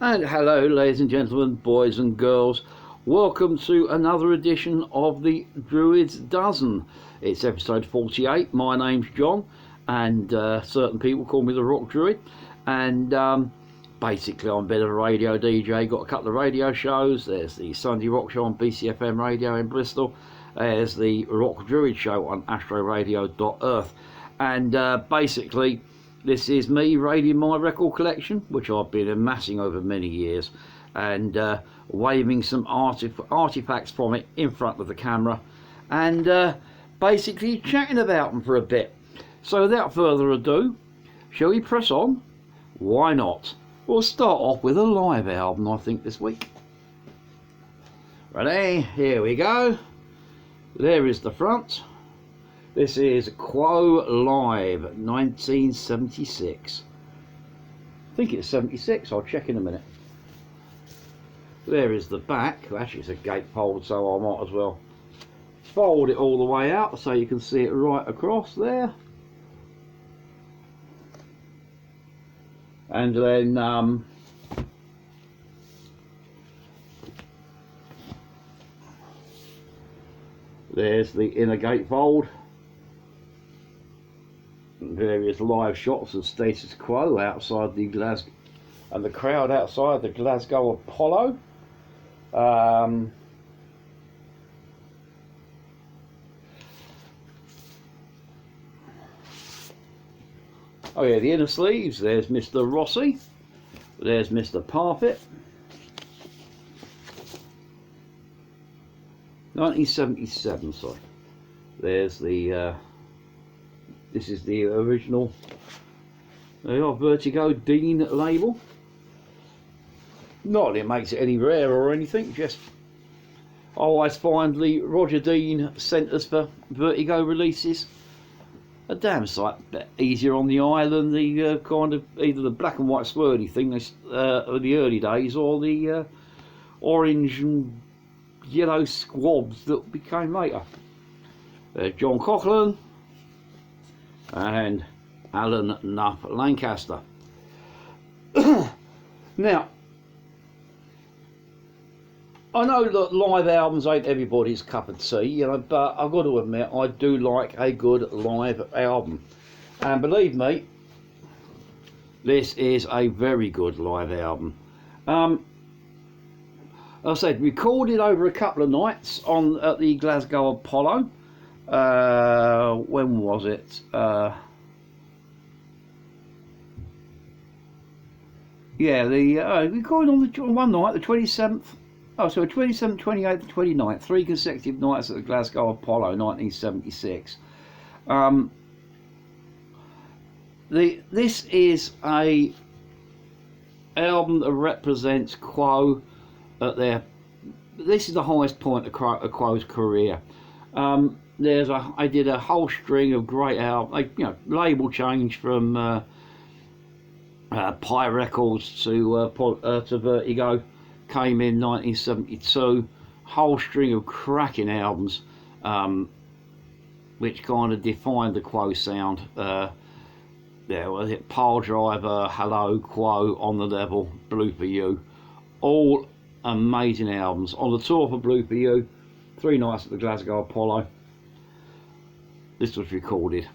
And hello, ladies and gentlemen, boys and girls. Welcome to another edition of the Druids Dozen. It's episode 48. My name's John, and certain people call me the Rock Druid. And basically, I'm a bit of a radio DJ. Got a couple of radio shows. There's the Sunday Rock Show on BCFM Radio in Bristol. There's the Rock Druid Show on astroradio.earth. And basically, this is me raiding my record collection, which I've been amassing over many years, and waving some artifacts from it in front of the camera, and basically chatting about them for a bit. So without further ado, shall we press on? Why not? We'll start off with a live album, I think, this week. Ready? Here we go. There is the front. This is Quo Live, 1976. I think it's 76, I'll check in a minute. There is the back. Actually, it's a gatefold, so I might as well fold it all the way out so you can see it right across there. And then there's the inner gatefold. Various live shots of status quo outside the Glasgow, and the crowd outside the Glasgow Apollo. Oh yeah, the inner sleeves. There's Mr. Rossi. There's Mr. Parfit. 1977. Sorry. There's the. This is the original Vertigo Dean label. Not that it makes it any rarer or anything, just I always find the Roger Dean centres for Vertigo releases a damn sight easier on the eye than the kind of either the black and white swirly thing of the early days, or the orange and yellow squabs that became later. John Coughlin and Alan Nuff Lancaster. Now, I know that live albums ain't everybody's cup of tea, you know, but I've got to admit I do like a good live album. And believe me, this is a very good live album. I said recorded over a couple of nights at the Glasgow Apollo. When was it? Yeah, the recorded on one night, the 27th. Oh, so 27th, 28th, 29th, 3 consecutive nights at the Glasgow Apollo, 1976. This is a album that represents Quo at their. This is the highest point of Quo's career. I did a whole string of great albums, label change from Pi Records to Vertigo, came in 1972. Whole string of cracking albums, which kind of defined the Quo sound. There was it, Pile Driver, Hello, Quo, On the Level, Blue for You, all amazing albums. On the tour for Blue for You, 3 nights at the Glasgow Apollo. This was recorded.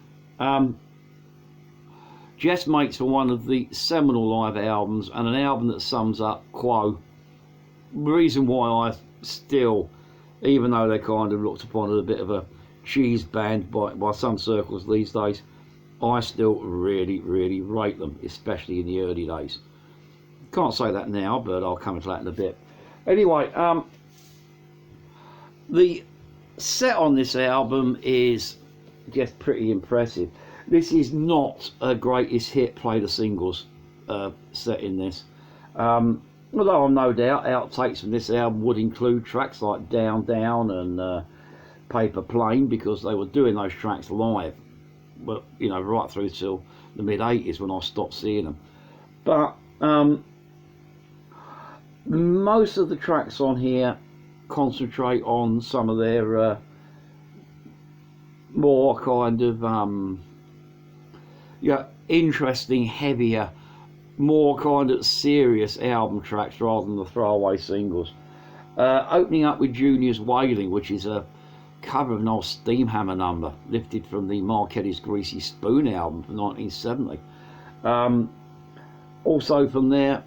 Just makes for one of the seminal live albums, and an album that sums up Quo. The reason why I still, even though they're kind of looked upon as a bit of a cheese band by some circles these days, I still really rate them, especially in the early days. Can't say that now, but I'll come to that in a bit. Anyway, the set on this album is just pretty impressive. This is not a greatest hit play the singles set in this. Although I'm no doubt outtakes from this album would include tracks like Down Down and Paper Plane, because they were doing those tracks live, but right through till the mid 80s when I stopped seeing them. But most of the tracks on here concentrate on some of their more kind of interesting, heavier more kind of serious album tracks rather than the throwaway singles. Opening up with Junior's Wailing, which is a cover of an old Steamhammer number lifted from the Marquette's Greasy Spoon album from 1970. Also from that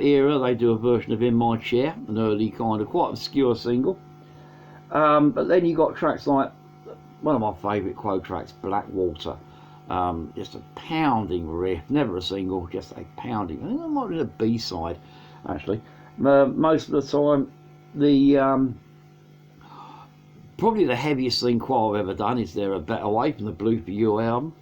era, they do a version of In My Chair, an early kind of quite obscure single. But then you got tracks like one of my favourite Quo tracks, Blackwater. Just a pounding riff, never a single, just a pounding. I think I might have been a B-side, actually. Most of the time, the probably the heaviest thing Quo have ever done is There a Better Way from the Blue For You album.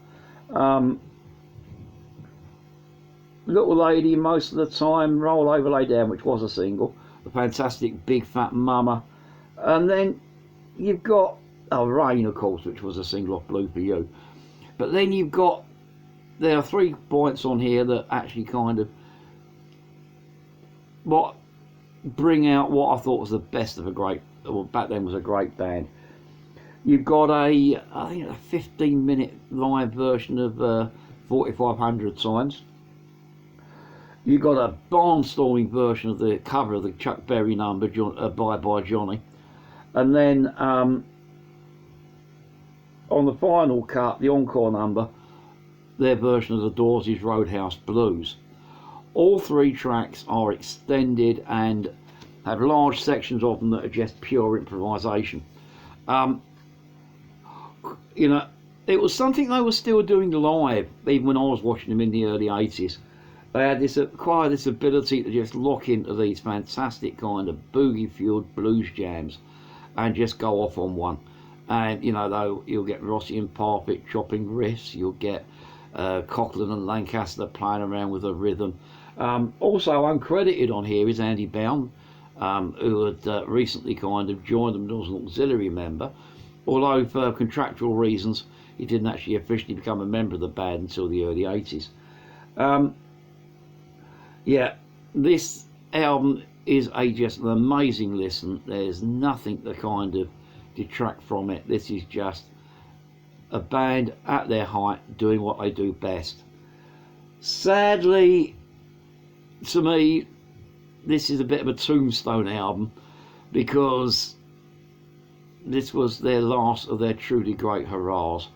Little Lady, most of the time, Roll Over Lay Down, which was a single, the fantastic Big Fat Mama, and then you've got Rain, of course, which was a single off Blue For You. But then you've got, there are 3 points on here that actually kind of bring out what I thought was the best of a great, or back then was a great band. You've got I think a 15-minute live version of 4500 Times. You've got a barnstorming version of the cover of the Chuck Berry number, Bye Bye Johnny. And then on the final cut, the encore number, their version of the Doors' Roadhouse Blues. All 3 tracks are extended and have large sections of them that are just pure improvisation. You know, it was something they were still doing live, even when I was watching them in the early 80s. They had acquired this ability to just lock into these fantastic kind of boogie-fueled blues jams and just go off on one. And, you know, though, you'll get Rossi and Parfitt chopping riffs, you'll get Coughlin and Lancaster playing around with a rhythm. Also uncredited on here is Andy Bound, who had recently kind of joined them as an auxiliary member, although for contractual reasons he didn't actually officially become a member of the band until the early 80s. Yeah, this album is just an amazing listen. There's nothing to kind of detract from it. This is just a band at their height doing what they do best. Sadly, to me, this is a bit of a tombstone album because this was their last of their truly great hurrahs.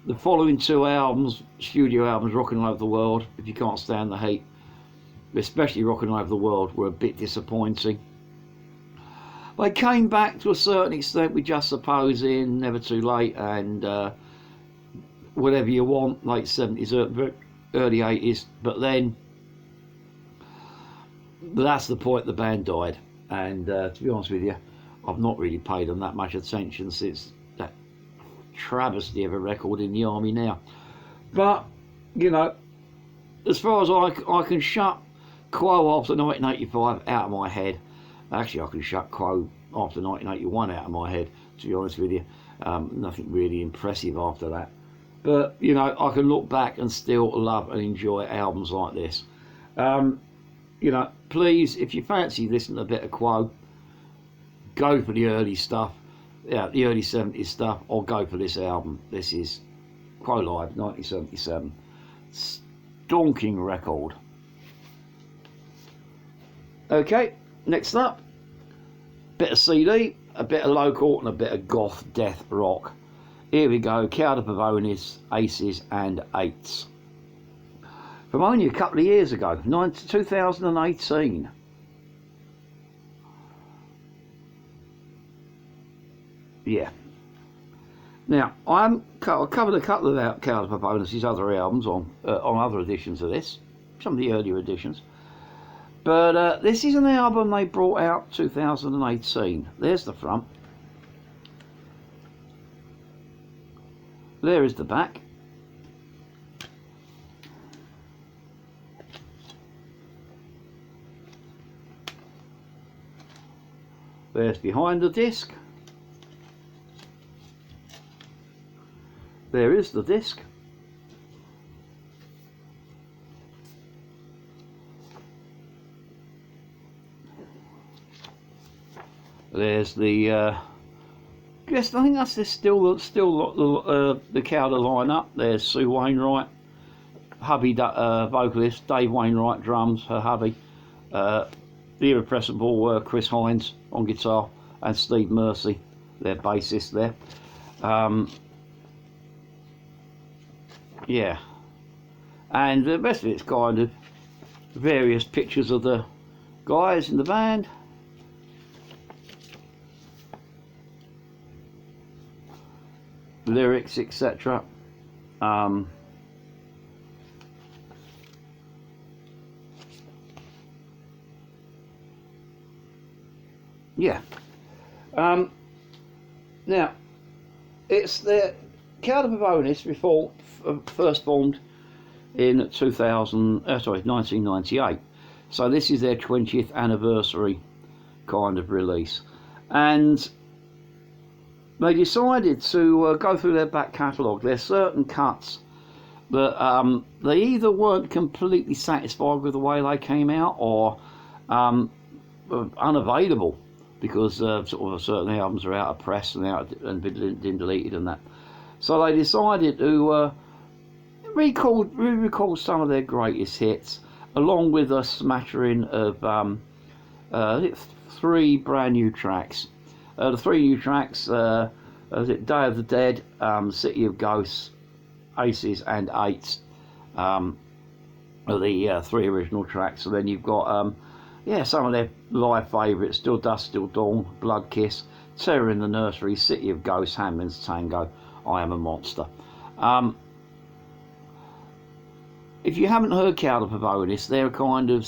The following 2 albums, studio albums, Rockin' All Over the World, If You Can't Stand the Heat, especially Rockin' All Over the World, were a bit disappointing. They came back to a certain extent with Just Suppose in Never Too Late and Whatever You Want, late 70s, early 80s, but then that's the point the band died. And to be honest with you, I've not really paid them that much attention since that travesty of a record in the army now. But, you know, as far as I can shut Quo after 1985 out of my head. Actually, I can shut Quo after 1981 out of my head, to be honest with you. Nothing really impressive after that. But, you know, I can look back and still love and enjoy albums like this. You know, please, if you fancy listening to a bit of Quo, go for the early stuff, yeah, the early 70s stuff, or go for this album. This is Quo Live, 1977. Stonking record. Okay, next up, bit of CD, a bit of local, and a bit of goth death rock. Here we go, Cauda, Pavonis, Aces and Eights. From only a couple of years ago, 2018. Yeah. Now, I covered a couple of Cauda Pavonis' other albums on other editions of this, some of the earlier editions. But this is an album they brought out 2018. There's the front. There is the back. There's behind the disc. There is the disc. There's the yes, I think that's still the Cauda lineup. There's Sue Wainwright, hubby vocalist, Dave Wainwright drums, her hubby, the irrepressible Chris Hines on guitar, and Steve Mercy, their bassist there. Yeah, and the rest of it's kind of various pictures of the guys in the band. Lyrics, etc. Yeah. Now, it's the Cauda Pavonis first formed in 1998. So this is their 20th anniversary kind of release, and they decided to go through their back catalogue. There's certain cuts that they either weren't completely satisfied with the way they came out, or unavailable because sort of certain albums are out of press and been deleted and that. So they decided to re-record some of their greatest hits, along with a smattering of 3 brand new tracks. The 3 new tracks, Day of the Dead, City of Ghosts, Aces and Eights, are the 3 original tracks. And then you've got some of their live favourites: Still Dusk, Still Dawn, Blood Kiss, Terror in the Nursery, City of Ghosts, Handman's Tango, I Am a Monster. If you haven't heard Cauda Pavonis, they're kind of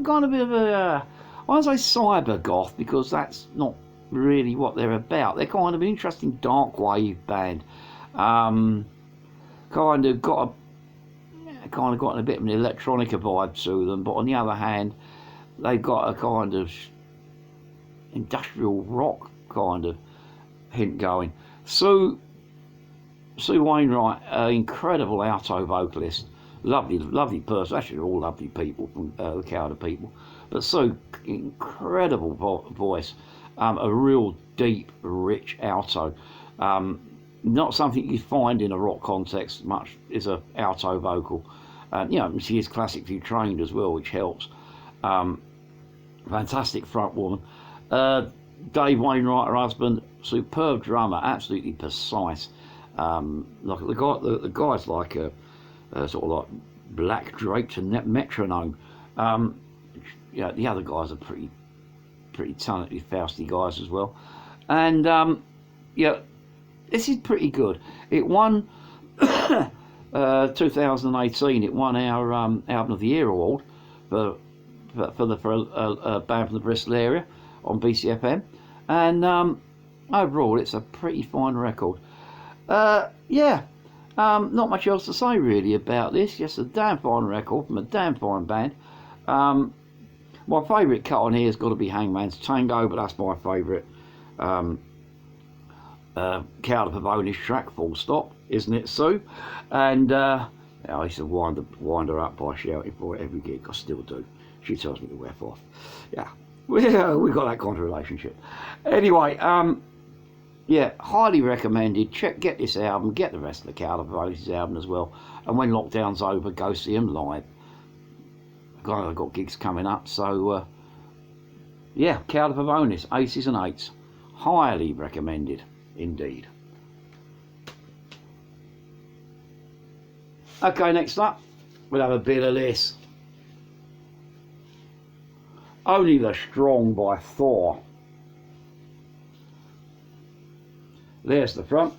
kind of a bit of a, I want to say cyber goth, because that's not really what they're about. They're kind of an interesting dark wave band. Kind of got a bit of an electronica vibe to them, but on the other hand, they've got a kind of industrial rock kind of hint going. Sue Wainwright, incredible alto vocalist, lovely person. Actually, they're all lovely people, from the Cauda people, but so incredible voice, a real deep, rich alto. Not something you find in a rock context much, is a alto vocal. She is classically trained as well, which helps. Fantastic front woman. Dave Wainwright, her husband, superb drummer, absolutely precise. Like the guy's like a sort of like black draped and metronome. The other guys are pretty talented, Fausty guys as well. And this is pretty good. It won 2018. It won our Album of the Year award for a band from the Bristol area on BCFM, and overall it's a pretty fine record. Not much else to say really about this. Just a damn fine record from a damn fine band. My favourite cut on here has got to be Hangman's Tango, but that's my favourite Cauda Pavonis track, full stop, isn't it, Sue? And I used to wind her up by shouting for it every gig. I still do. She tells me to F off. Yeah, we got that kind of relationship. Anyway, highly recommended. Get this album, get the rest of the Cauda Pavonis album as well. And when lockdown's over, go see them live. I've got gigs coming up, so Cauda Pavonis, Aces and Eights, highly recommended indeed. Okay, next up we'll have a bit of this. Only the Strong by Thor. There's the front.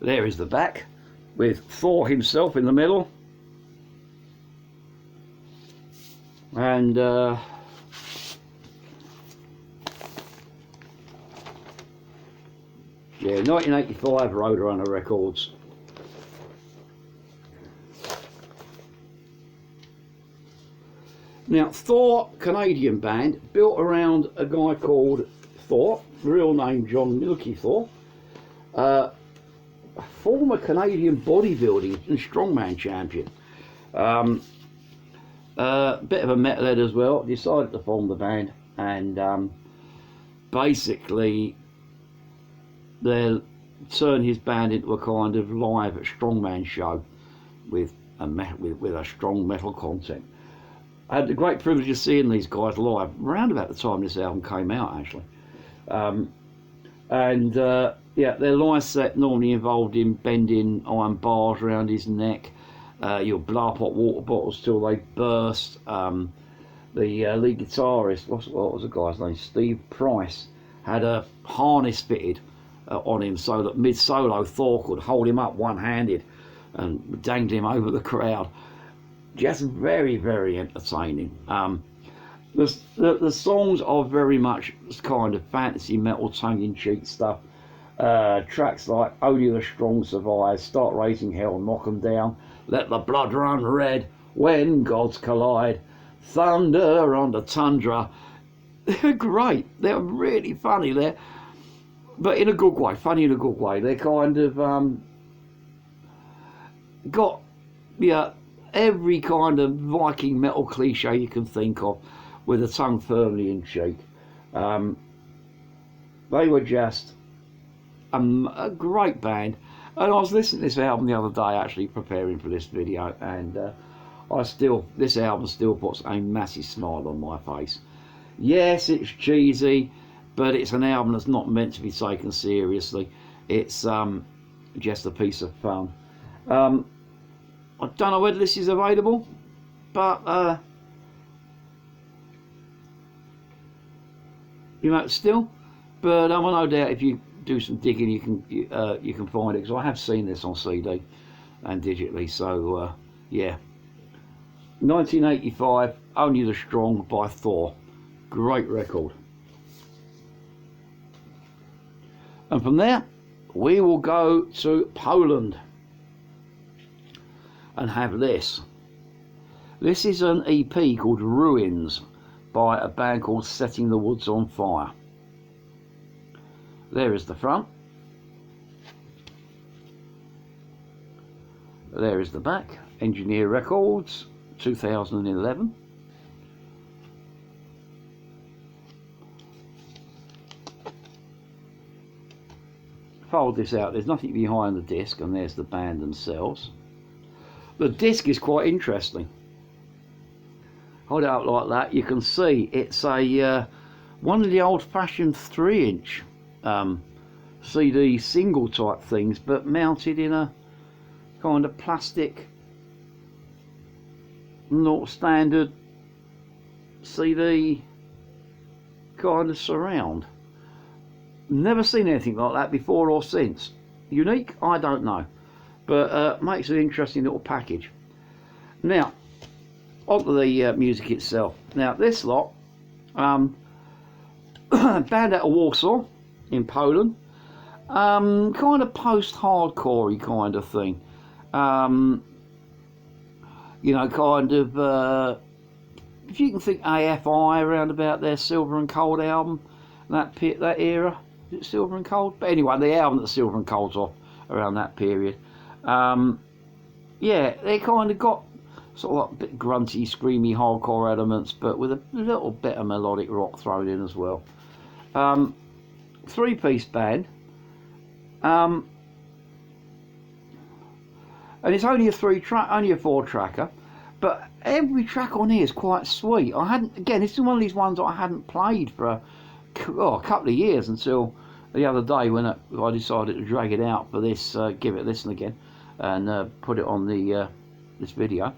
There is the back, with Thor himself in the middle. And 1985 Roadrunner Records. Now, Thor, Canadian band, built around a guy called Thor, real name John Milky Thor, former Canadian bodybuilding and strongman champion. Bit of a metalhead as well. Decided to form the band, and basically they'll turn his band into a kind of live strongman show with a strong metal content. I had the great privilege of seeing these guys live around about the time this album came out, actually. Yeah, their live set normally involved him bending iron bars around his neck. You'll blow up hot water bottles till they burst. The lead guitarist, what was the guy's name? Steve Price, had a harness fitted on him so that mid-solo Thor could hold him up one-handed and dangle him over the crowd. Just very, very entertaining. The songs are very much kind of fantasy metal, tongue-in-cheek stuff. Tracks like Only the Strong Survive, Start Raising Hell, Knock 'em Down, Let the Blood Run Red, When Gods Collide, Thunder on the Tundra. They're great. They're really funny. They're, but in a good way, funny in a good way. They're kind of got every kind of Viking metal cliche you can think of, with a tongue firmly in cheek. They were just a great band, and I was listening to this album the other day, actually preparing for this video, and this album still puts a massive smile on my face. Yes, it's cheesy, but it's an album that's not meant to be taken seriously. It's just a piece of fun. I don't know whether this is available, but still. But I'm no doubt if you do some digging, you can find it, because I have seen this on CD and digitally. So yeah, 1985, Only the Strong by Thor, great record. And from there, we will go to Poland and have this. This is an EP called Ruins by a band called Setting the Woods on Fire. There is the front. There is the back. Engineer Records, 2011. Fold this out. There's nothing behind the disc, and there's the band themselves. The disc is quite interesting. Hold it up like that. You can see it's a one of the old-fashioned 3-inch CD single type things, but mounted in a kind of plastic, not standard CD kind of surround. Never seen anything like that before or since. Unique? I don't know, but makes an interesting little package. Now, onto the music itself. Now, this lot, band out of Warsaw in Poland, kind of post-hardcore-y kind of thing. Kind of, if you can think AFI around about their Silver and Cold album, that era. Is it Silver and Cold? But anyway, the album that Silver and Cold's off around that period. Yeah, they kind of got sort of like a bit grunty, screamy, hardcore elements, but with a little bit of melodic rock thrown in as well. 3-piece band, and it's only a 4-tracker, but every track on here is quite sweet. Again, it's one of these ones that I hadn't played for a couple of years until the other day when I decided to drag it out for this, give it a listen again, and put it on the this video.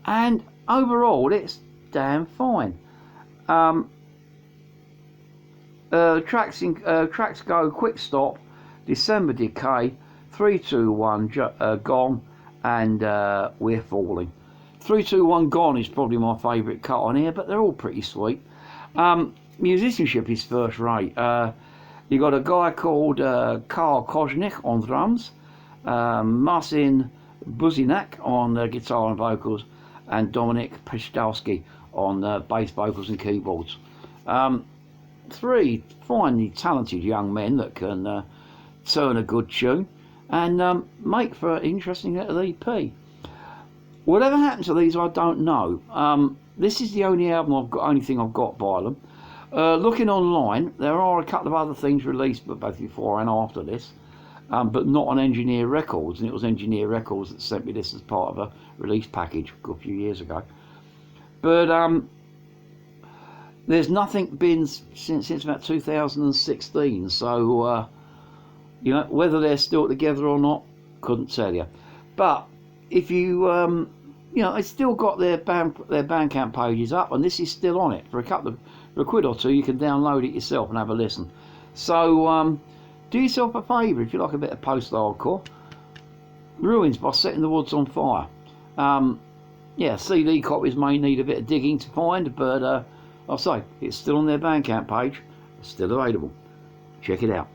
And overall, it's damn fine. Tracks go Quick Stop, December Decay, 3, 2, 1, Gone, and We're Falling. 3, 2, 1, Gone is probably my favourite cut on here, but they're all pretty sweet. Musicianship is first rate. You got a guy called Karl Koznik on drums, Marcin Buzinak on guitar and vocals, and Dominik Pszczalski on bass vocals and keyboards. 3 finely talented young men that can turn a good tune and make for an interesting little EP. Whatever happened to these, I don't know. This is the only album only thing I've got by them. Looking online, there are a couple of other things released, but both before and after this, but not on Engineer Records, and it was Engineer Records that sent me this as part of a release package a few years ago. But there's nothing been since about 2016, so you know, whether they're still together or not, couldn't tell you. But if you you know, it's still got their Bandcamp pages up, and this is still on it for a quid or two. You can download it yourself and have a listen. So do yourself a favour if you like a bit of post-hardcore. Ruins by Setting the Woods on Fire. Yeah, CD copies may need a bit of digging to find, but I'll say it's still on their Bandcamp page. It's still available. Check it out.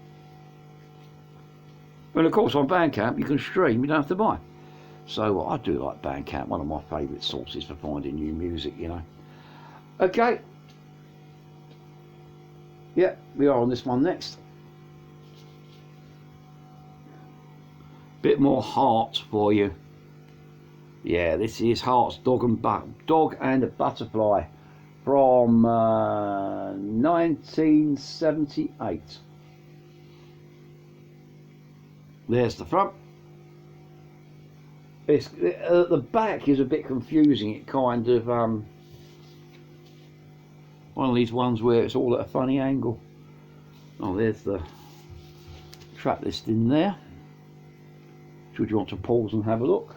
And of course on Bandcamp you can stream, you don't have to buy. So I do like Bandcamp, one of my favourite sources for finding new music, you know. Okay. Yeah, we are on this one next. Bit more Heart for you. Yeah, this is Heart's Dog and a Butterfly from 1978. There's the front. It's, the back is a bit confusing. It kind of one of these ones where it's all at a funny angle. Oh, there's the track list in there. Should you want to pause and have a look?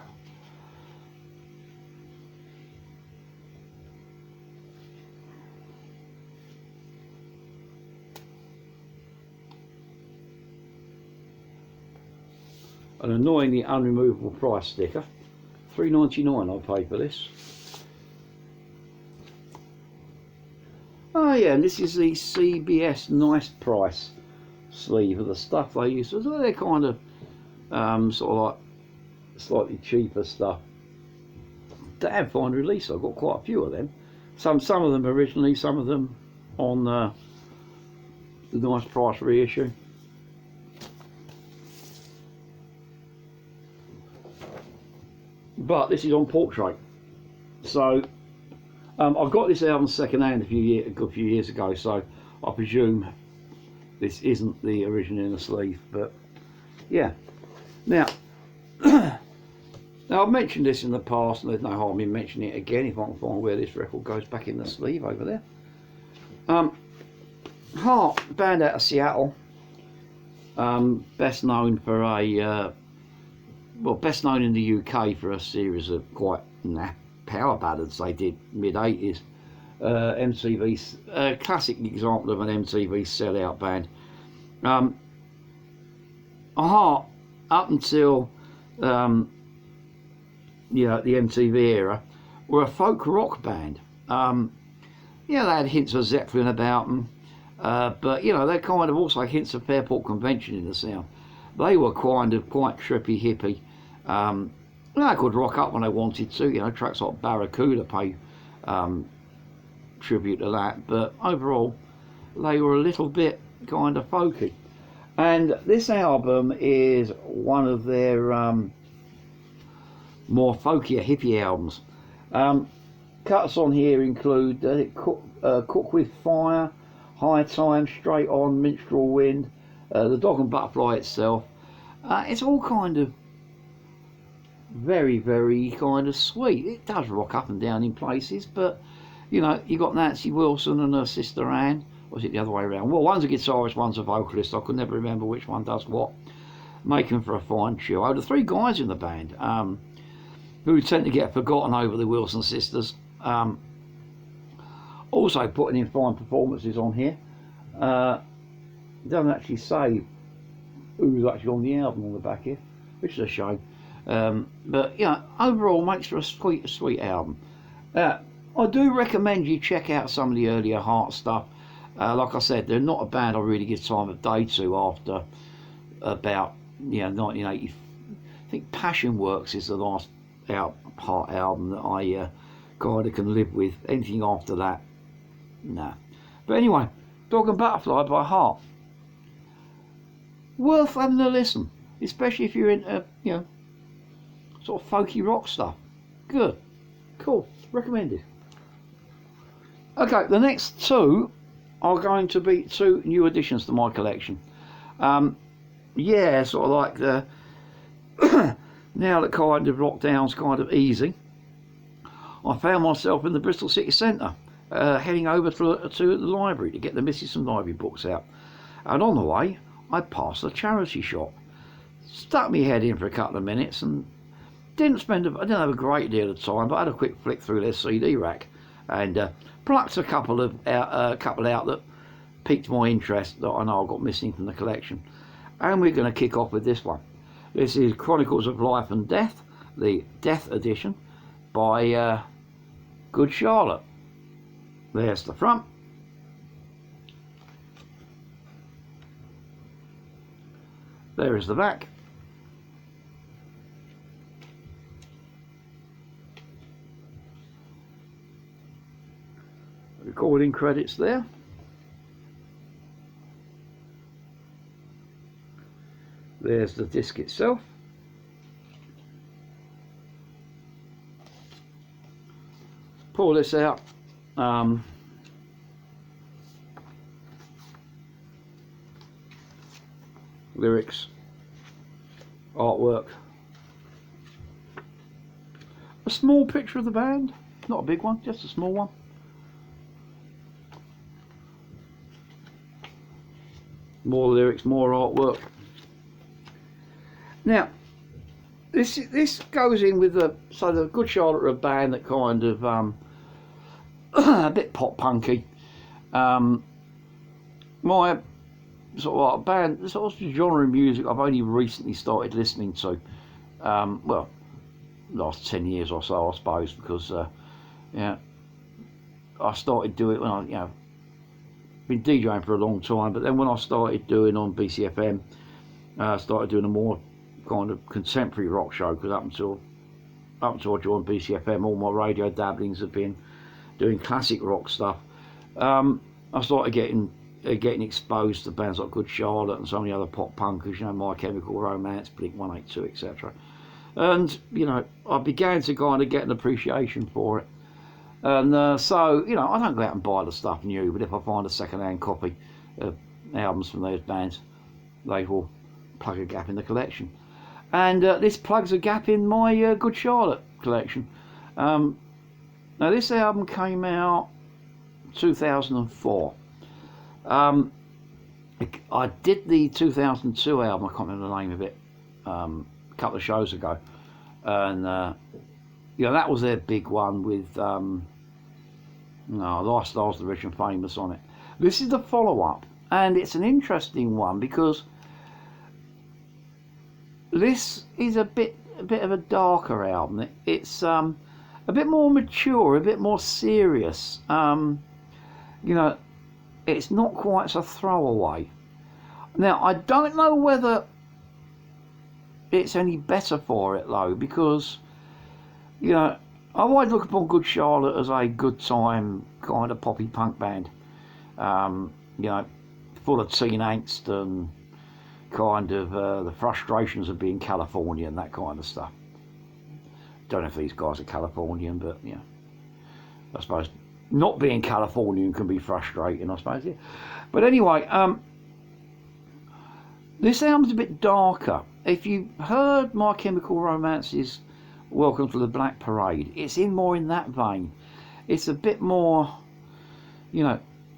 An annoyingly unremovable price sticker, $3.99 I paid for this. Oh yeah, and this is the CBS Nice Price sleeve of the stuff they use. So they're kind of sort of like slightly cheaper stuff. Damn fine release. I've got quite a few of them. Some of them originally, some of them on the Nice Price reissue. But this is on Portrait, so I got this album second hand a few years ago, so I presume this isn't the original in the sleeve. But yeah, now I've mentioned this in the past, and there's no harm in mentioning it again if I can find where this record goes back in the sleeve over there. Heart, band out of Seattle, best known for a best known in the UK for a series of quite power ballads they did mid-80s. MTV's classic example of an MTV sellout band. Heart, up until the MTV era, were a folk rock band. They had hints of Zeppelin about them, but they kind of also hints of Fairport Convention in the sound. They were quite trippy, hippie. They could rock up when they wanted to. Tracks like Barracuda pay tribute to that. But overall, they were a little bit kind of folky. And this album is one of their more folkier, hippie albums. Cuts on here include Cook with Fire, High Time, Straight On, Minstrel Wind, the Dog and Butterfly itself. It's all kind of very, very kind of sweet. It does rock up and down in places, but you got Nancy Wilson and her sister Anne. Or was it the other way around? Well, one's a guitarist, one's a vocalist. I could never remember which one does what. Making for a fine duo. The three guys in the band, who tend to get forgotten over the Wilson sisters, also putting in fine performances on here. Doesn't actually say who's actually on the album on the back here, which is a shame. But overall makes for a sweet album. I do recommend you check out some of the earlier Heart stuff. Like I said, they're not a band I really give time of day to after about 1980. I think Passion Works is the last Heart album that I kind of can live with. Anything after that, nah. But anyway, Dog and Butterfly by Heart. Worth having a listen, especially if you're into sort of folky rock stuff. Good, cool, recommended. Okay, the next two are going to be 2 new additions to my collection. Yeah, sort of like the now that kind of lockdown's kind of easing, I found myself in the Bristol city centre, heading over to the library to get the missus some library books out. And on the way, I passed a charity shop, stuck my head in for a couple of minutes, and I didn't have a great deal of time, but I had a quick flick through their CD rack and plucked a couple out that piqued my interest that I know I got missing from the collection. And we're going to kick off with this one. This is Chronicles of Life and Death, the Death edition by Good Charlotte. There's the front. There is the back. Recording credits there. There's the disc itself. Pull this out. Lyrics, artwork, a small picture of the band, not a big one, just a small one. More lyrics, more artwork. Now, this goes in with the Good Charlotte are a band that kind of a bit pop punky. My sort of like band, sort of genre of music I've only recently started listening to. Well, last 10 years or so, I suppose, because yeah, I started doing it when I been DJing for a long time, but then when I started doing on BCFM, I started doing a more kind of contemporary rock show, because up until I joined BCFM, all my radio dabblings have been doing classic rock stuff. I started getting exposed to bands like Good Charlotte and so many other pop punkers, My Chemical Romance, Blink 182, etc. And I began to kind of get an appreciation for it. And so I don't go out and buy the stuff new, but if I find a second-hand copy of albums from those bands, they will plug a gap in the collection. And this plugs a gap in my Good Charlotte collection. Now this album came out 2004. I did the 2002 album, I can't remember the name of it, a couple of shows ago, and that was their big one with Lifestyles the Rich and Famous on it. This is the follow-up, and it's an interesting one because this is a bit of a darker album. It's a bit more mature, a bit more serious. It's not quite so throwaway. Now, I don't know whether it's any better for it though, because I always look upon Good Charlotte as a good time kind of poppy punk band, full of teen angst and kind of the frustrations of being Californian and that kind of stuff. Don't know if these guys are Californian, but I suppose not being Californian can be frustrating, I suppose. Yeah. But anyway, this album's a bit darker. If you heard My Chemical Romance's Welcome to the Black Parade, it's more in that vein. It's a bit more,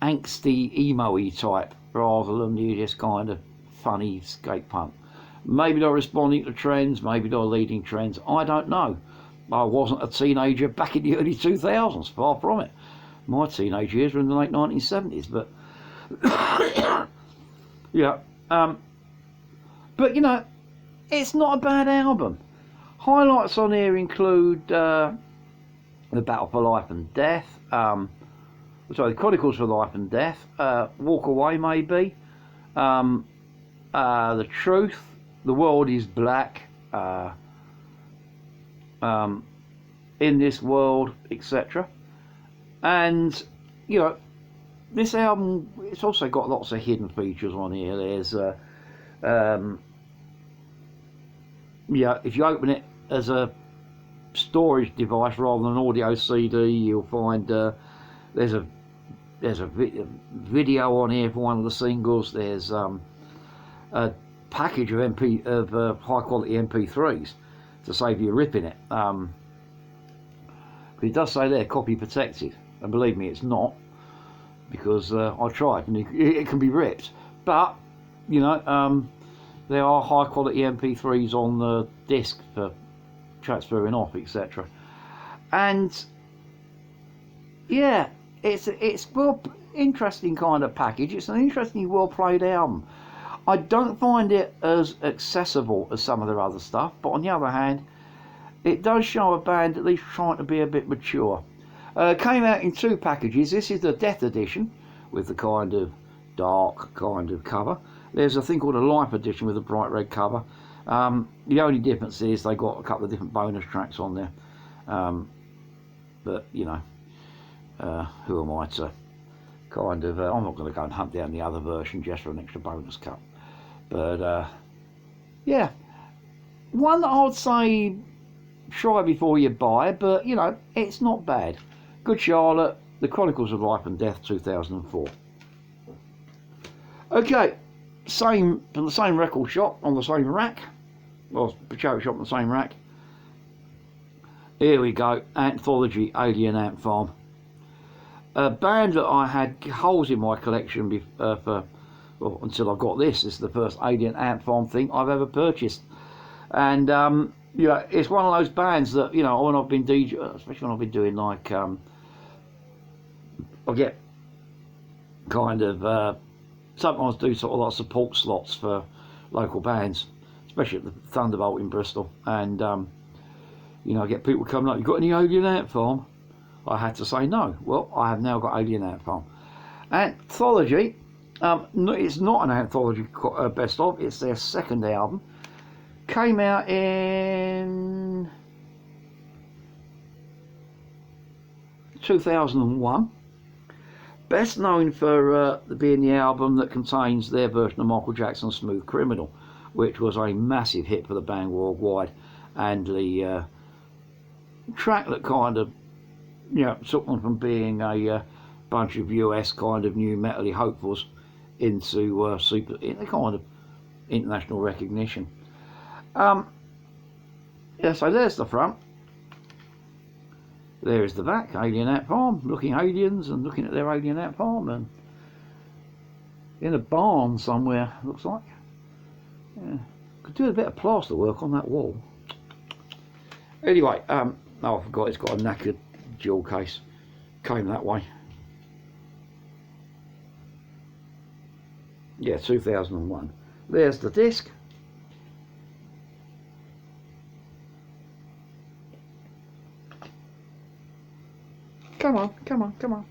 angsty, emo-y type, rather than you just kind of funny skate punk. Maybe they're responding to trends, maybe they're leading trends, I don't know. I wasn't a teenager back in the early 2000s, far from it. My teenage years were in the late 1970s, but but it's not a bad album. Highlights on here include The Battle for Life and Death, the Chronicles for Life and Death, Walk Away maybe, The Truth, The World is Black, In This World, etc. And this album, it's also got lots of hidden features on here. There's if you open it as a storage device rather than an audio CD, you'll find there's a there's a video on here for one of the singles. There's a package of high quality MP3s to save you ripping it. But it does say there copy protected, and believe me, it's not, because I tried and it can be ripped. But you know, there are high quality MP3s on the disc for transferring off, etc. And yeah, it's well interesting kind of package. It's an interesting, well played album. I don't find it as accessible as some of their other stuff, but on the other hand, it does show a band at least trying to be a bit mature. Came out in 2 packages. This is the Death Edition with the kind of dark kind of cover. There's a thing called a Life Edition with a bright red cover. The only difference is they got a couple of different bonus tracks on there. But you know, who am I to kind of? I'm not going to go and hunt down the other version just for an extra bonus cut. But yeah, one that I would say try before you buy, but you know, it's not bad. Good Charlotte, The Chronicles of Life and Death, 2004. Okay, from the same record shop on the same rack, well, charity shop on the same rack. Here we go, Anthology, Alien Ant Farm. A band that I had holes in my collection until I got this. This is the first Alien Ant Farm thing I've ever purchased. And you know, it's one of those bands that, you know, when I've been DJ, especially when I've been doing like, I get kind of sometimes do sort of like support slots for local bands, especially at the Thunderbolt in Bristol, and you know, I get people coming up, you got any Alien Ant Farm? I had to say no. Well, I have now got Alien Ant Farm. Anthology, it's not an Anthology best of, it's their second album. Came out in 2001. Best known for being the album that contains their version of Michael Jackson's Smooth Criminal, which was a massive hit for the band worldwide, and the track that kind of, you know, took them from being a bunch of US kind of new metal-y hopefuls into kind of international recognition. Yeah, so there's the front. There is the back, Alien Ant Farm, looking aliens and looking at their Alien Ant Farm, and in a barn somewhere, looks like. Yeah. Could do a bit of plaster work on that wall. Anyway, oh, I forgot it's got a knackered jewel case. Came that way. Yeah, 2001. There's the disc. Come on, come on, come on.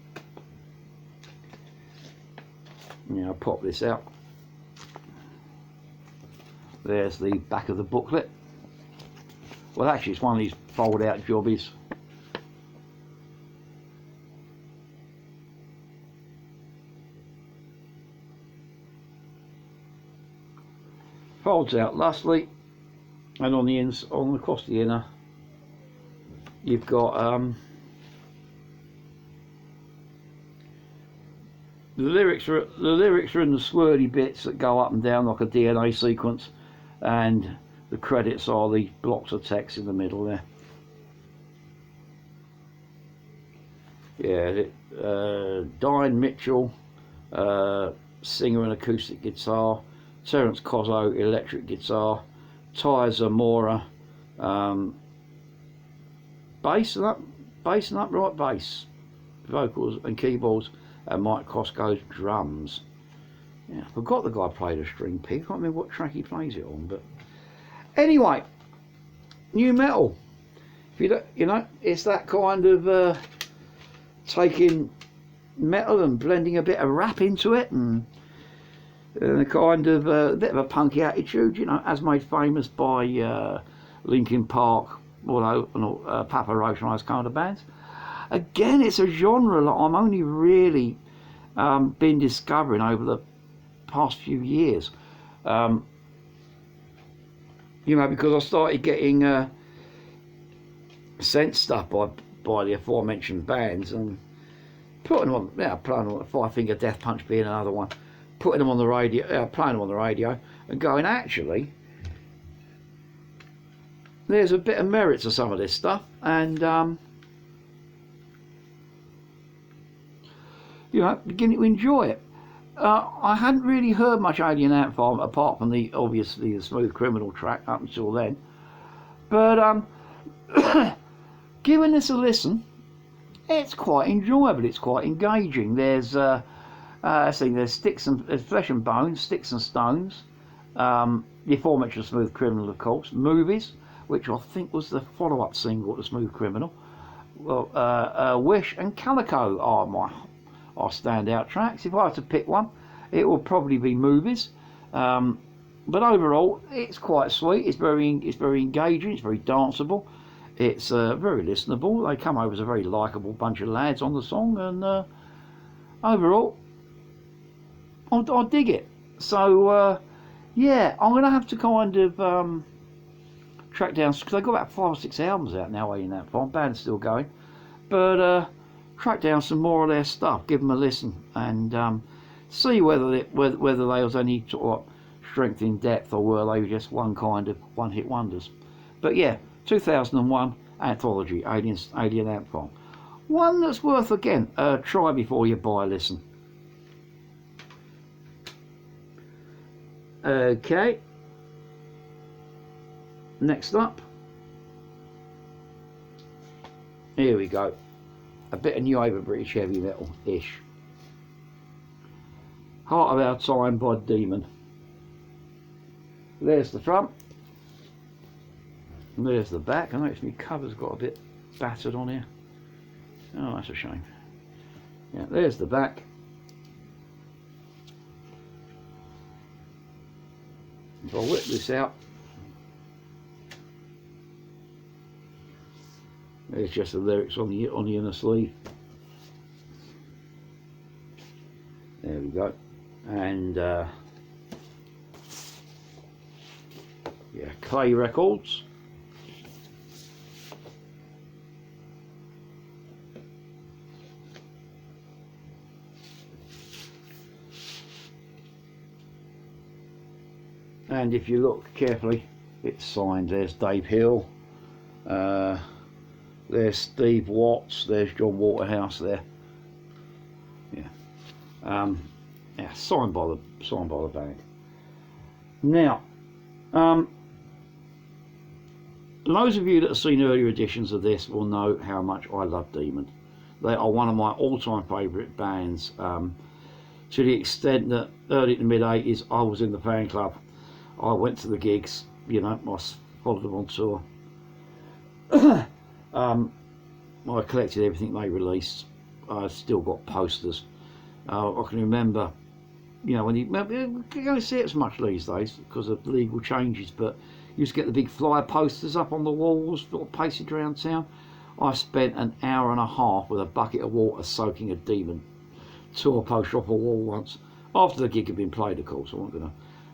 Now I'll pop this out. There's the back of the booklet. Well, actually, it's one of these fold-out jobbies. Folds out lustily, and on the across the inner, you've got the lyrics are in the swirly bits that go up and down like a DNA sequence, and the credits are the blocks of text in the middle there. Yeah, Diane Mitchell, singer and acoustic guitar, Terence Cozzo, electric guitar, Ty Zamora, bass and upright bass, vocals and keyboards, and Mike Costco's drums. Yeah, I forgot the guy played a string pig. I can't remember what track he plays it on, but anyway, new metal. If you don't, you know, it's that kind of taking metal and blending a bit of rap into it, and a kind of a bit of a punky attitude, you know, as made famous by Linkin Park, Papa Roach and those kind of bands. Again, it's a genre that I'm only really been discovering over the past few years. You know, because I started getting sent stuff by the aforementioned bands, and putting them on, playing on Five Finger Death Punch being another one, putting them on the radio, playing them on the radio, and going, actually, there's a bit of merit to some of this stuff, and you know, beginning to enjoy it. I hadn't really heard much Alien Ant Farm apart from obviously the Smooth Criminal track up until then, but giving this a listen, it's quite enjoyable. It's quite engaging. There's there's there's Flesh and Bones, Sticks and Stones, the aforementioned Smooth Criminal, of course, Movies, which I think was the follow-up single to Smooth Criminal. Well, Wish and Calico are standout tracks. If I had to pick one, it will probably be Movies. But overall, it's quite sweet. It's very engaging. It's very danceable. It's very listenable. They come over as a very likeable bunch of lads on the song, and overall, I dig it. So yeah, I'm gonna have to kind of track down, because they've got about 5 or 6 albums out now in that farm. Band's still going, but track down some more of their stuff, give them a listen, and see whether they was any sort of strength in depth, or were they just one hit wonders. But yeah, 2001 Anthology, Alien Ant Farm. One that's worth, again, try before you buy, listen. Okay. Next up. Here we go. A bit of new over British heavy metal-ish. Heart of Our Time by Demon. There's the front. And there's the back. I notice my cover's got a bit battered on here. Oh, that's a shame. Yeah, there's the back. If I whip this out, there's just the lyrics on the inner sleeve. There we go. And yeah, Clay Records. And if you look carefully, it's signed. There's Dave Hill, there's Steve Watts, there's John Waterhouse there. Yeah, yeah, signed by the band. Now, those of you that have seen earlier editions of this will know how much I love Demon. They are one of my all-time favourite bands, to the extent that early to mid-80s I was in the fan club. I went to the gigs, you know, I followed them on tour. I collected everything they released. I still got posters. I can remember, you know, when you don't see it as much these days because of legal changes, but you used to get the big flyer posters up on the walls, sort of pasted around town. I spent an hour and a half with a bucket of water soaking a Demon tour poster off a wall once. After the gig had been played, of course. I wasn't going to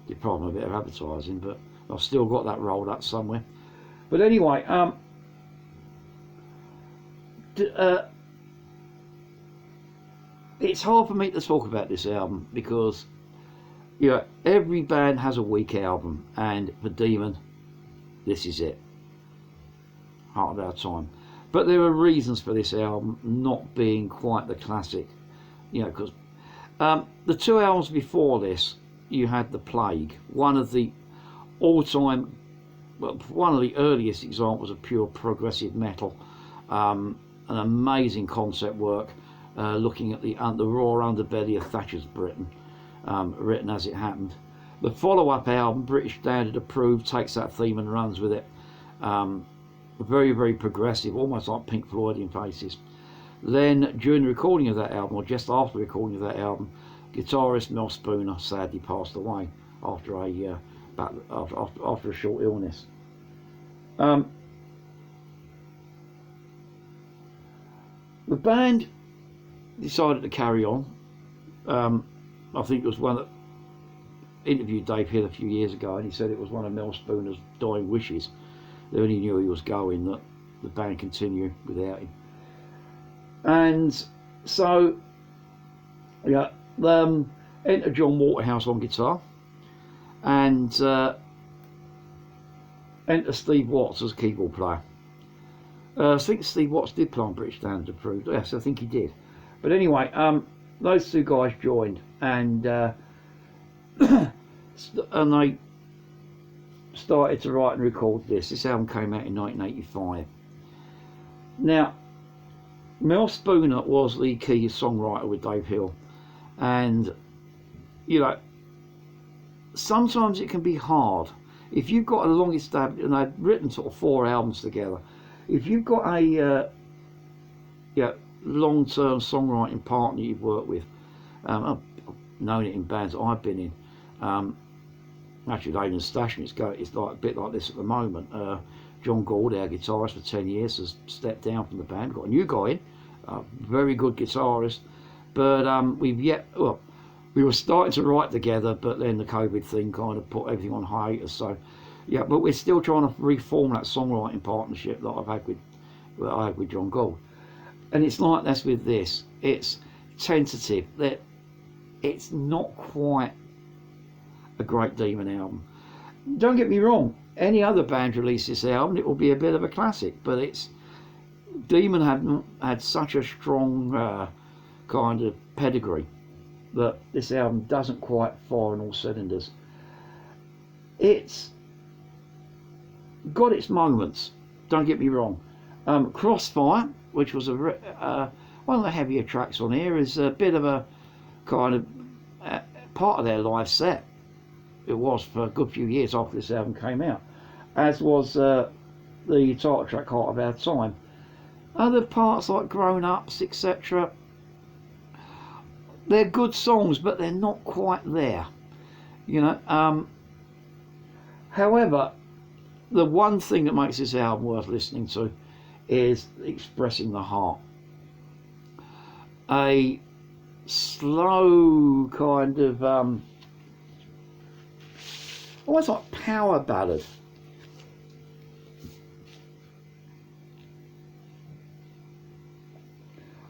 deprive them a bit of advertising, but I've still got that rolled up somewhere. But anyway, it's hard for me to talk about this album because, you know, every band has a weak album, and for Demon, this is it. Heart of Our Time. But there are reasons for this album not being quite the classic, you know, because the 2 albums before this, you had The Plague, one of the all-time, well, one of the earliest examples of pure progressive metal, an amazing concept work, looking at the raw underbelly of Thatcher's Britain, written as it happened. The follow-up album, British Standard approved, takes that theme and runs with it. Very, very progressive, almost like Pink Floyd in Faces. Then, during the recording of that album, or just after the recording of that album, guitarist Mel Spooner sadly passed away after a short illness. The band decided to carry on. I think it was one that interviewed Dave Hill a few years ago, and he said it was one of Mel Spooner's dying wishes, that when he knew he was going, that the band continued without him. And So, yeah, enter John Waterhouse on guitar, and enter Steve Watts as keyboard player. I think Steve Watts did play on British Standard Approved. Yes, I think he did. But anyway, those two guys joined, and and they started to write and record this. This album came out in 1985. Now, Mel Spooner was the key songwriter with Dave Hill, and you know, sometimes it can be hard if you've got a long established, and they've written sort of 4 albums together. If you've got a long-term songwriting partner you've worked with, I've known it in bands that I've been in. Actually, Lane and Station, it's like a bit like this at the moment. John Gould, our guitarist for 10 years, has stepped down from the band. Got a new guy in, very good guitarist, but we were starting to write together, but then the COVID thing kind of put everything on hiatus. So, yeah, but we're still trying to reform that songwriting partnership that I had with John Gould. And it's like that's with this. It's tentative. That it's not quite a great Demon album. Don't get me wrong. Any other band release this album, it will be a bit of a classic. But it's Demon had such a strong kind of pedigree that this album doesn't quite fire on all cylinders. It's got its moments. Don't get me wrong. Crossfire, which was one of the heavier tracks on here, is a bit of a kind of part of their live set. It was for a good few years after this album came out, as was the title track Heart of Our Time. Other parts like Grown Ups, etc., they're good songs, but they're not quite there, you know. However, the one thing that makes this album worth listening to is Expressing the Heart. A slow kind of almost like power ballad.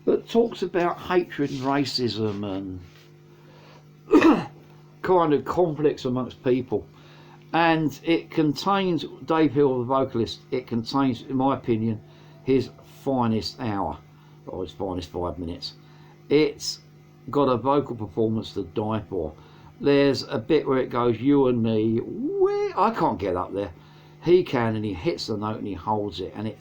That talks about hatred and racism and kind of conflicts amongst people. And it contains, Dave Hill, the vocalist, it contains, in my opinion, his finest hour, or his finest 5 minutes. It's got a vocal performance to die for. There's a bit where it goes, you and me, I can't get up there. He can, and he hits the note and he holds it, and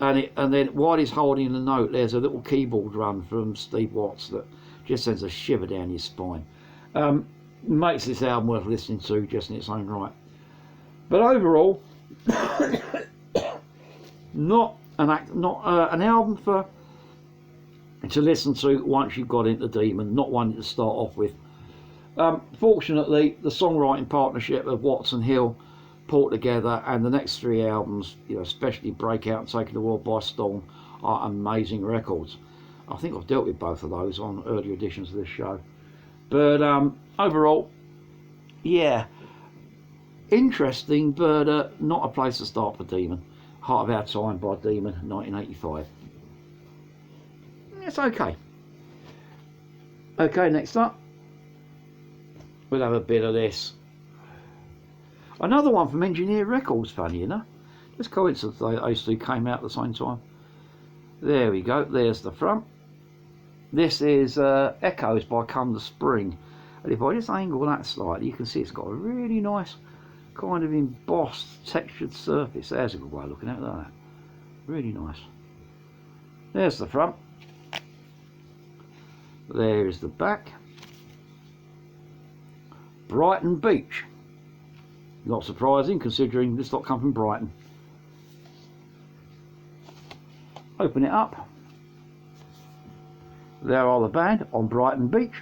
and then while he's holding the note, there's a little keyboard run from Steve Watts that just sends a shiver down your spine. Makes this album worth listening to just in its own right. But overall, not an album to listen to once you've got into Demon, not one to start off with. Fortunately, the songwriting partnership of Watts and Hill pulled together, and the next 3 albums, you know, especially Breakout and Taking the World by Storm, are amazing records. I think I've dealt with both of those on earlier editions of this show. But overall, yeah, interesting, but not a place to start for Demon. Heart of Our Time by Demon, 1985. It's okay. Okay, next up, we'll have a bit of this. Another one from Engineer Records, funny enough. Just coincidence those two came out at the same time. There we go, there's the front. This is Echoes by Come the Spring. And if I just angle that slightly, you can see it's got a really nice kind of embossed, textured surface. There's a good way of looking at that. Really nice. There's the front. There is the back. Brighton Beach. Not surprising, considering this lot come from Brighton. Open it up. There are the band on Brighton Beach.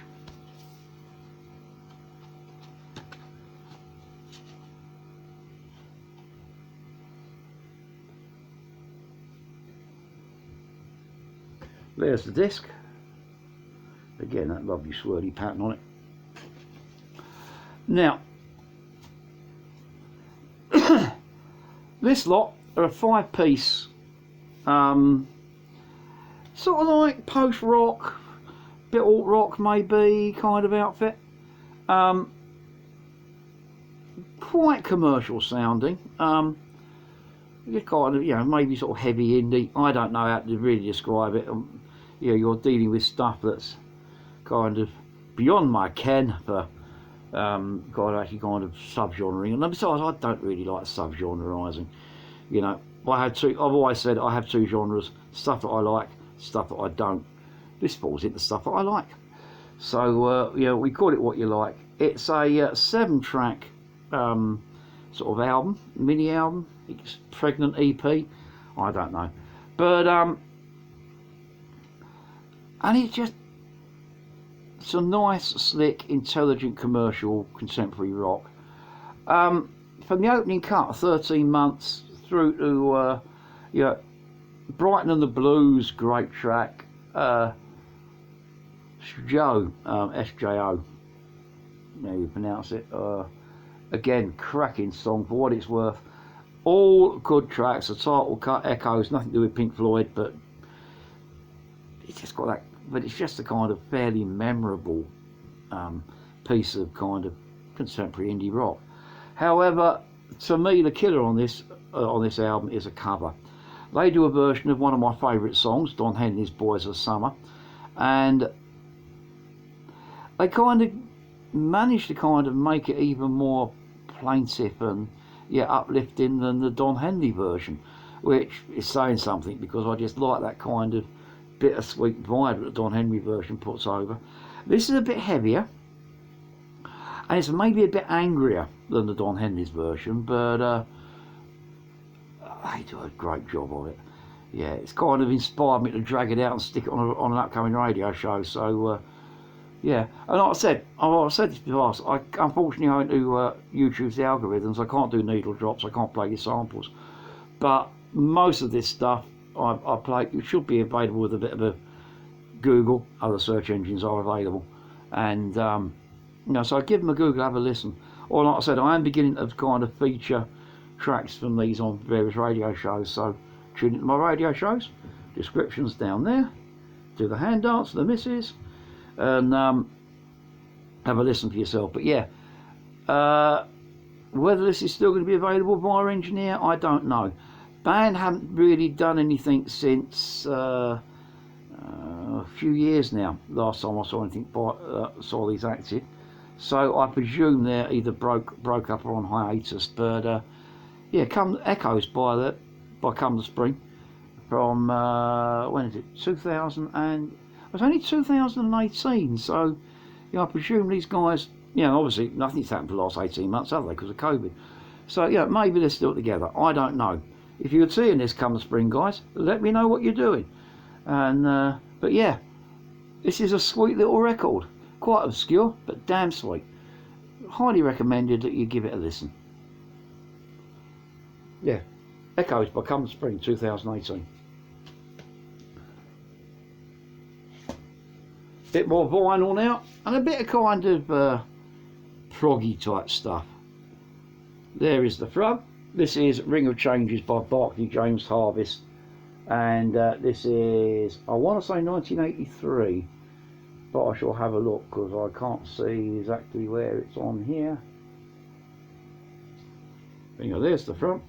There's the disc. Again, that lovely swirly pattern on it. Now, this lot are a 5-piece sort of like post-rock, bit alt-rock maybe kind of outfit. Quite commercial sounding. Just kind of, you know, maybe sort of heavy indie. I don't know how to really describe it. You know, you're dealing with stuff that's kind of beyond my ken for actually kind of subgenring. And besides, I don't really like subgenreising. You know, I've always said I have two genres: stuff that I like, stuff that I don't. This falls into stuff that I like. So yeah, we call it What You Like. It's a 7-track sort of album, mini album, it's pregnant EP, I don't know, but and it's a nice, slick, intelligent, commercial, contemporary rock. From the opening cut, 13 months, through to yeah, Brighton and the Blues, great track. Joe, SJO, how you pronounce it. Again, cracking song for what it's worth. All good tracks. The title cut echoes, nothing to do with Pink Floyd, but it's just got that. But it's just a kind of fairly memorable piece of kind of contemporary indie rock. However, to me, the killer on this album is a cover. They do a version of one of my favourite songs, Don Henley's "Boys of Summer," and they kind of managed to kind of make it even more plaintive and uplifting than the Don Henley version, which is saying something because I just like that kind of bittersweet vibe that the Don Henley version puts over. This is a bit heavier and it's maybe a bit angrier than the Don Henley's version, but they do a great job of it. Yeah, it's kind of inspired me to drag it out and stick it on an upcoming radio show. So yeah, and like I said this before, I unfortunately owe to YouTube's algorithms. I can't do needle drops, I can't play your samples, but most of this stuff I play, it should be available with a bit of a Google. Other search engines are available, and you know, so I give them a Google, have a listen. Or like I said, I am beginning to kind of feature tracks from these on various radio shows, so tune into my radio shows, descriptions down there, do the hand dance for the missus, and have a listen for yourself. But yeah, whether this is still going to be available via Engineer, I don't know. Band haven't really done anything since a few years now. Last time I saw anything, saw these active, so I presume they're either broke up or on hiatus. But yeah, Echoes by Come the Spring from when is it? 2000 and it was only 2018. So yeah, I presume these guys, you know, obviously nothing's happened for the last 18 months, have they? Because of COVID. So yeah, maybe they're still together. I don't know. If you're seeing this Come the Spring, guys, let me know what you're doing. And but yeah, this is a sweet little record, quite obscure but damn sweet. Highly recommended that you give it a listen. Yeah, Echoes by Come the Spring 2018. Bit more vinyl now, and a bit of kind of proggy type stuff. There is the front. This is Ring of Changes by Barclay James Harvest, and this is, I want to say 1983, but I shall have a look because I can't see exactly where it's on here. You know, there's the front.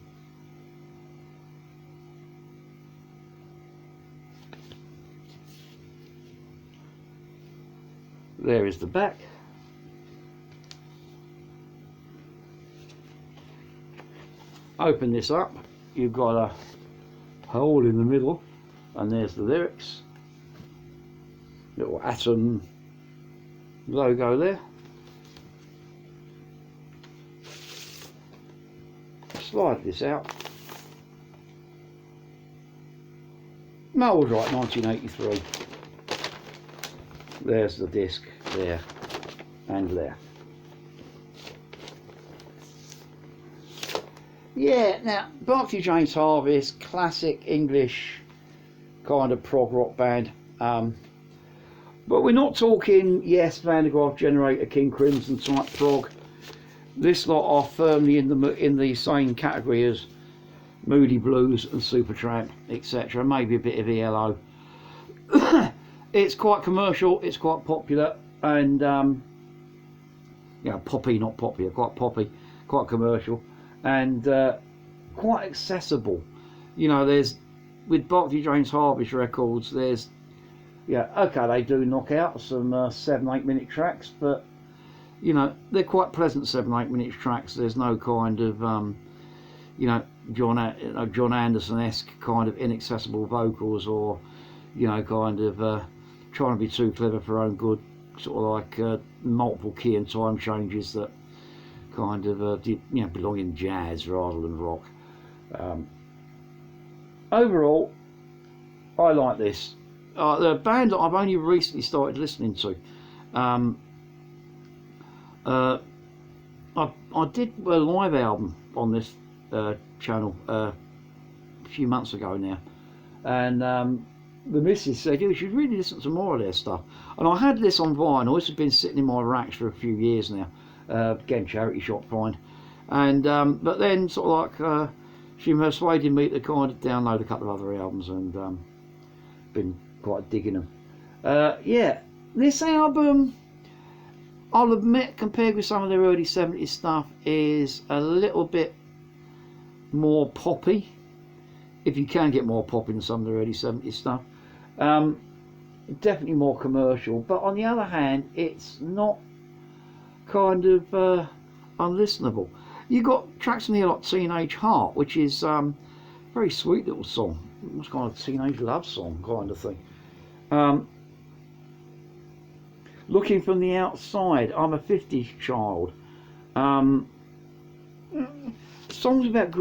There is the back. Open this up, you've got a hole in the middle, and there's the lyrics. Little atom logo there. Slide this out. No, was right, 1983. There's the disc there and there. Yeah, now Barclay James Harvest, classic English kind of prog rock band, but we're not talking Van der Graaf, Generator, King Crimson type prog. This lot are firmly in the same category as Moody Blues and Supertramp, etc. Maybe a bit of ELO. it's quite commercial, it's quite popular, and poppy, not popular, quite poppy, quite commercial, and quite accessible. You know, there's with Barclay James Harvest records, there's okay, they do knock out some 7-8 minute tracks, but you know, they're quite pleasant 7-8 minute tracks. There's no kind of John Anderson-esque kind of inaccessible vocals, or kind of trying to be too clever for own good, sort of like multiple key and time changes that kind of belong in jazz rather than rock. Overall, I like this. The band that I've only recently started listening to. I did a live album on this channel a few months ago now, and the missus said, you should really listen to more of their stuff. And I had this on vinyl. This has been sitting in my racks for a few years now. Again, charity shop find. And but then sort of like she persuaded me to kind of download a couple of other albums, and been quite digging them. This album, I'll admit, compared with some of their early 70s stuff, is a little bit more poppy, if you can get more poppy than some of their early 70s stuff. Definitely more commercial, but on the other hand, it's not kind of unlistenable. You got tracks in here like Teenage Heart, which is very sweet little song. It's kind of a teenage love song kind of thing. Looking from the outside, I'm a 50s child. Songs about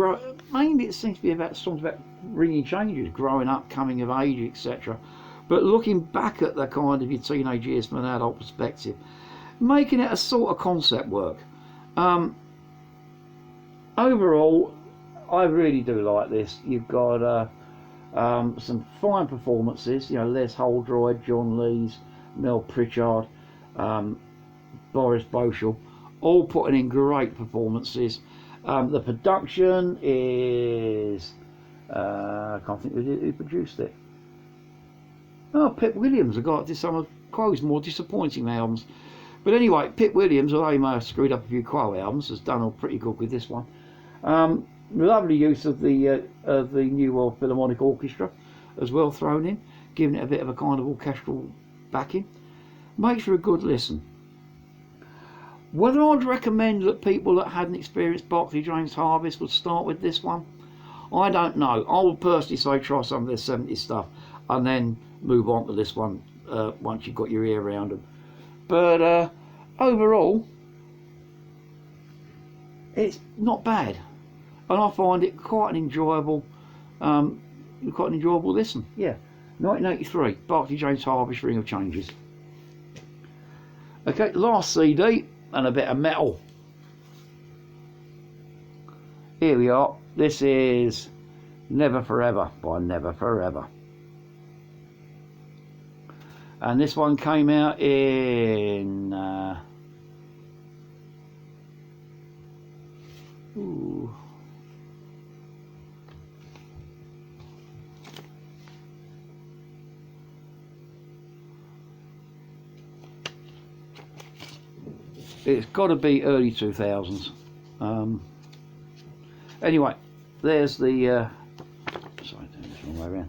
mainly it seems to be about songs about ringing changes, growing up, coming of age, etc. But looking back at the kind of your teenage years from an adult perspective, making it a sort of concept work. Overall, I really do like this. You've got some fine performances. Les Holdroyd, John Lees, Mel Pritchard, Boris Boschel, all putting in great performances. The production is I can't think who produced it. Oh, Pip Williams, the guy that did some of Quo's more disappointing albums. But anyway, Pip Williams, although he may have screwed up a few Quo albums, has done all pretty good with this one. Lovely use of the New World Philharmonic Orchestra as well thrown in, giving it a bit of a kind of orchestral backing. Makes for a good listen. Whether I'd recommend that people that hadn't experienced Barclay James Harvest would start with this one, I don't know. I would personally say try some of their 70s stuff and then move on to this one once you've got your ear around them. But overall, it's not bad, and I find it quite an enjoyable listen. 1983, Barclay James Harvest, Ring of Changes. Okay, last CD and a bit of metal. Here we are. This is Never Forever by Never Forever. And this one came out in it's got to be early 2000s. Anyway, there's the sorry, this wrong way around.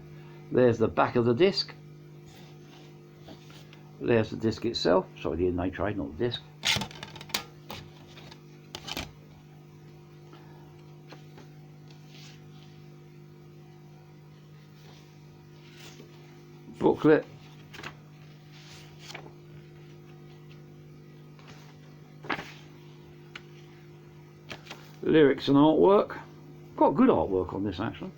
There's the back of the disc. There's the disc itself. Sorry, the inlay tray, not the disc. Booklet. Lyrics and artwork. Quite good artwork on this actually.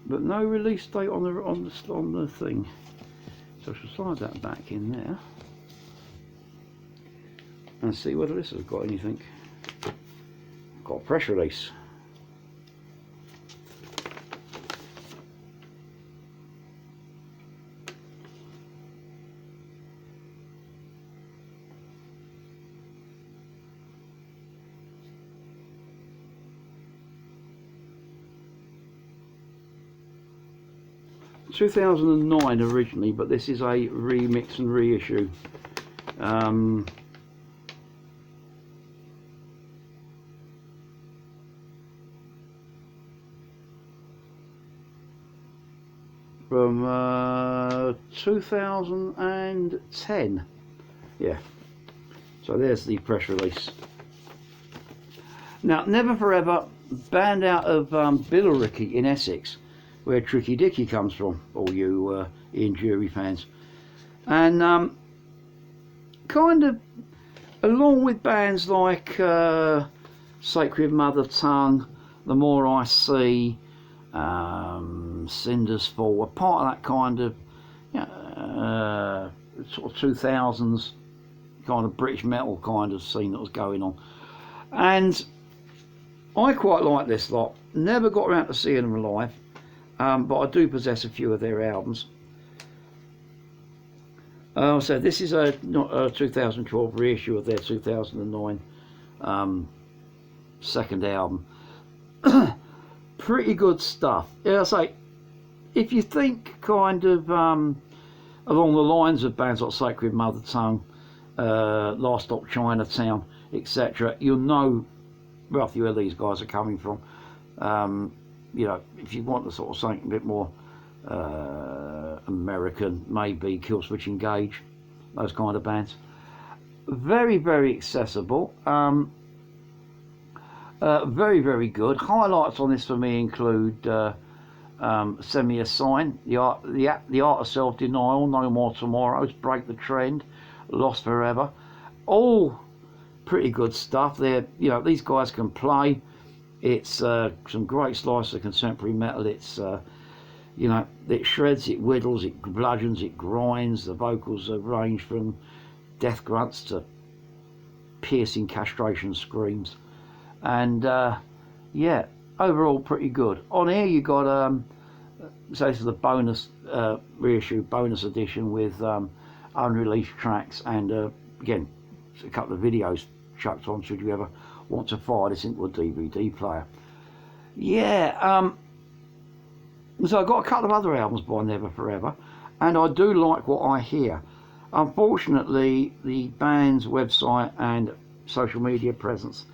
But no release date on the thing, so I shall slide that back in there and see whether this has got anything. Got a press release. 2009 originally, but this is a remix and reissue. From 2010. Yeah, so there's the press release. Now, Never Forever, band out of Billericay in Essex, where Tricky Dicky comes from, all you Ian Jury fans. And kind of along with bands like Sacred Mother Tongue, The More I See, Cinders Fall, were part of that kind of sort of 2000s kind of British metal kind of scene that was going on. And I quite like this lot. Never got around to seeing them live, but I do possess a few of their albums. So this is a 2012 reissue of their 2009 second album. Pretty good stuff. Yeah, I say, if you think kind of along the lines of bands like Sacred Mother Tongue, Last Stop Chinatown, etc., you'll know roughly where these guys are coming from. You know, if you want to sort of something a bit more American, maybe Killswitch Engage, those kind of bands. Very, very accessible. Very, very good. Highlights on this for me include Send Me a Sign, the art of self-denial, No More Tomorrows, Break the Trend, Lost Forever. All pretty good stuff. They're, you know, these guys can play. It's some great slice of contemporary metal. It's you know, it shreds, it whittles, it bludgeons, it grinds. The vocals range from death grunts to piercing castration screams. And yeah, overall pretty good. On here you got so this is the bonus reissue bonus edition with unreleased tracks, and again a couple of videos chucked on should you ever want to fire this into a DVD player. Yeah, so I've got a couple of other albums by Never Forever, and I do like what I hear. Unfortunately, the band's website and social media presence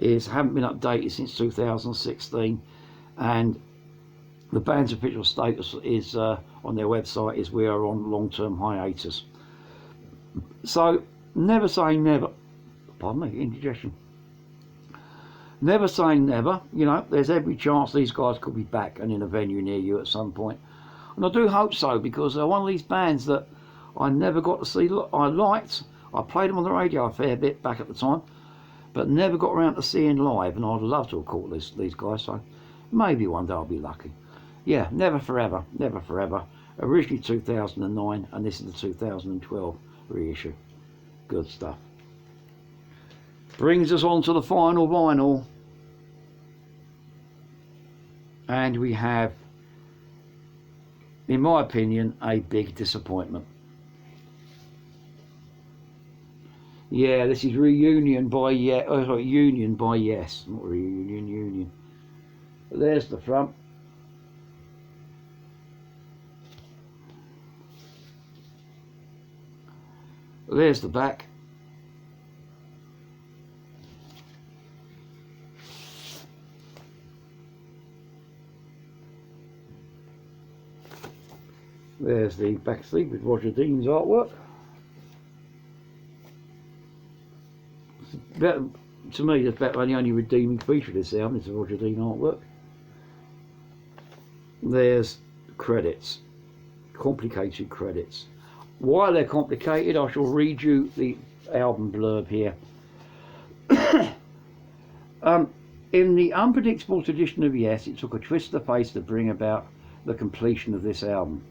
haven't been updated since 2016, and the band's official status is on their website is we are on long-term hiatus. So never say never. Pardon me, indigestion. Never saying never. You know, there's every chance these guys could be back and in a venue near you at some point, and I do hope so, because they're one of these bands that I never got to see. I liked. I played them on the radio a fair bit back at the time, but never got around to seeing live, and I'd love to have caught these guys, so maybe one day I'll be lucky. Yeah, Never Forever, Never Forever, originally 2009, and this is the 2012 reissue. Good stuff. Brings us on to the final vinyl, and we have, in my opinion, a big disappointment. Yeah, this is Union by Yes, not Reunion, Union. But there's the front. There's the back. There's the back sleeve with Roger Dean's artwork. To me, that's about the only redeeming feature of this album is the Roger Dean artwork. There's credits, complicated credits. Why they're complicated, I shall read you the album blurb here. In the unpredictable tradition of Yes, it took a twist of fate to bring about the completion of this album.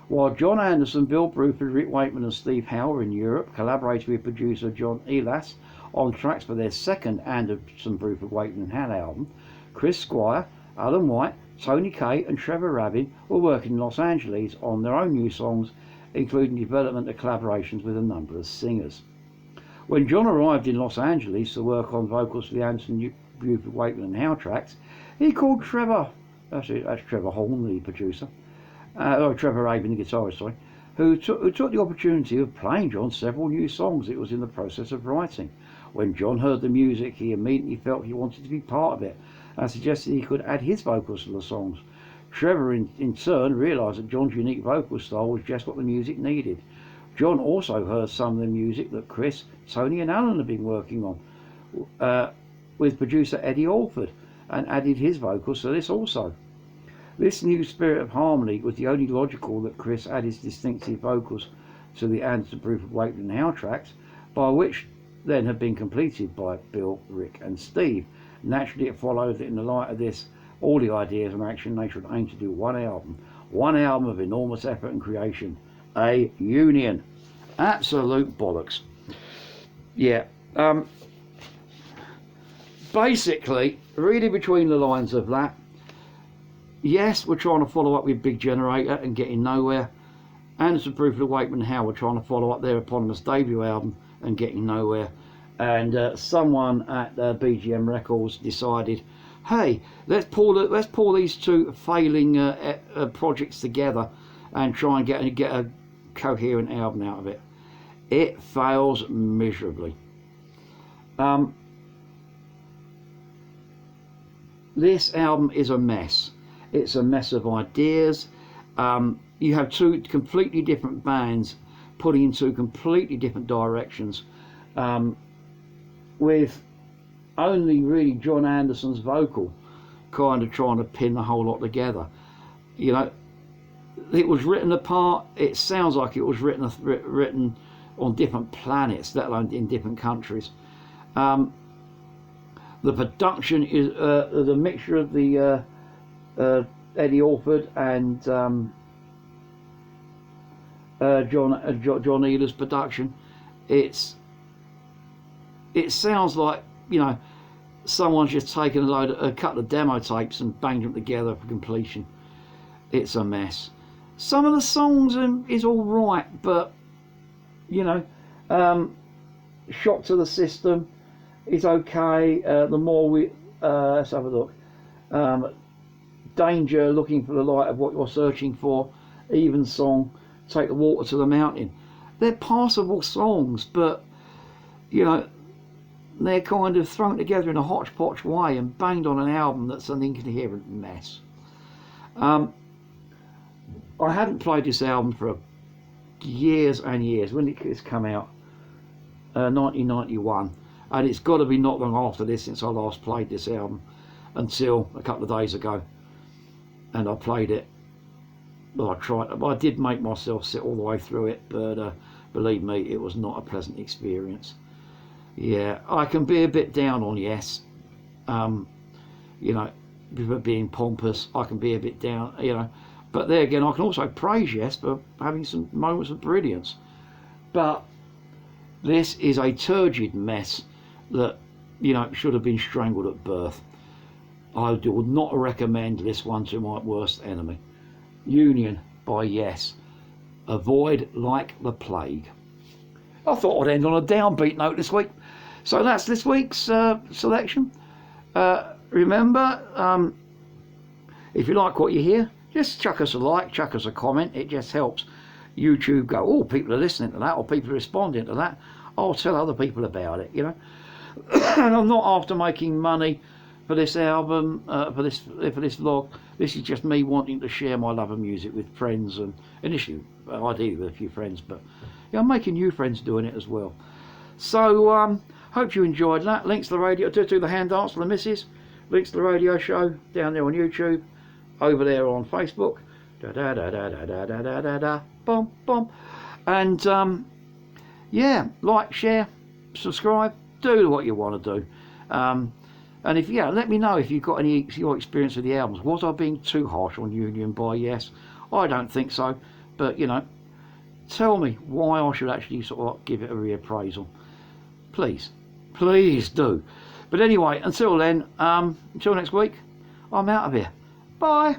While John Anderson, Bill Bruford, Rick Wakeman and Steve Howe in Europe collaborated with producer John Elas on tracks for their second Anderson, Bruford, Wakeman and Howe album, Chris Squire, Alan White, Tony Kaye and Trevor Rabin were working in Los Angeles on their own new songs, including development of collaborations with a number of singers. When John arrived in Los Angeles to work on vocals for the Anderson, Bruford, Wakeman and Howe tracks, he called Trevor, that's Trevor Horn, the producer, Trevor Rabin, the guitarist, sorry, who took the opportunity of playing John several new songs it was in the process of writing. When John heard the music, he immediately felt he wanted to be part of it and suggested he could add his vocals to the songs. Trevor, in turn, realised that John's unique vocal style was just what the music needed. John also heard some of the music that Chris, Tony and Alan had been working on with producer Eddie Alford, and added his vocals to this also. This new spirit of harmony was the only logical that Chris add his distinctive vocals to the Anderson, Bruford, Wakeman and Howe tracks, by which then had been completed by Bill, Rick and Steve. Naturally it followed that in the light of this, all the ideas and action they should aim to do one album of enormous effort and creation, a union. Absolute bollocks. Yeah. Basically, reading between the lines of that, yes, we're trying to follow up with Big Generator and getting nowhere. Anderson, Bruford, Wakeman and Howe were trying to follow up their eponymous debut album and getting nowhere. And someone at BGM Records decided, hey, let's pull these two failing projects together and try and get a coherent album out of it. It fails miserably. This album is a mess. It's a mess of ideas. You have two completely different bands putting in two completely different directions, with only really John Anderson's vocal kind of trying to pin the whole lot together. You know, it was written apart. It sounds like it was written on different planets, let alone in different countries. The production is the mixture of the Eddie Alford and John Ealer's production. It sounds like, you know, someone's just taken a couple of demo tapes and banged them together for completion. It's a mess. Some of the songs is all right, but you know, Shock to the System is okay. The more we let's have a look. Danger, Looking for the Light of What You're Searching For, Even Song, Take the Water to the Mountain. They're passable songs, but you know, they're kind of thrown together in a hodgepodge way and banged on an album that's an incoherent mess. I hadn't played this album for years and years. When it's come out, 1991, and it's got to be not long after this since I last played this album, until a couple of days ago, and I played it. Well, I did make myself sit all the way through it, but believe me, it was not a pleasant experience. Yeah, I can be a bit down on Yes, you know, being pompous. I can be a bit down, you know, but there again, I can also praise Yes for having some moments of brilliance. But this is a turgid mess that, you know, should have been strangled at birth. I would not recommend this one to my worst enemy. Union by Yes. Avoid like the plague. I thought I'd end on a downbeat note this week. So that's this week's selection. Remember, if you like what you hear, just chuck us a like, chuck us a comment. It just helps YouTube go, oh, people are listening to that, or people are responding to that. I'll tell other people about it, you know. And I'm not after making money for this album, for this vlog. This is just me wanting to share my love of music with friends, and initially, ideally with a few friends, but yeah, I'm making new friends doing it as well. So hope you enjoyed that. Links to the radio, do the hand dance for the missus. Links to the radio show down there on YouTube, over there on Facebook. Da da da da da da da da da da. Bum bum. And yeah, like, share, subscribe, do what you want to do. And if, yeah, let me know if you've got any your experience with the albums. Was I being too harsh on Union by Yes? I don't think so, but you know, tell me why I should actually sort of give it a reappraisal. Please do. But anyway, until then, until next week, I'm out of here. Bye.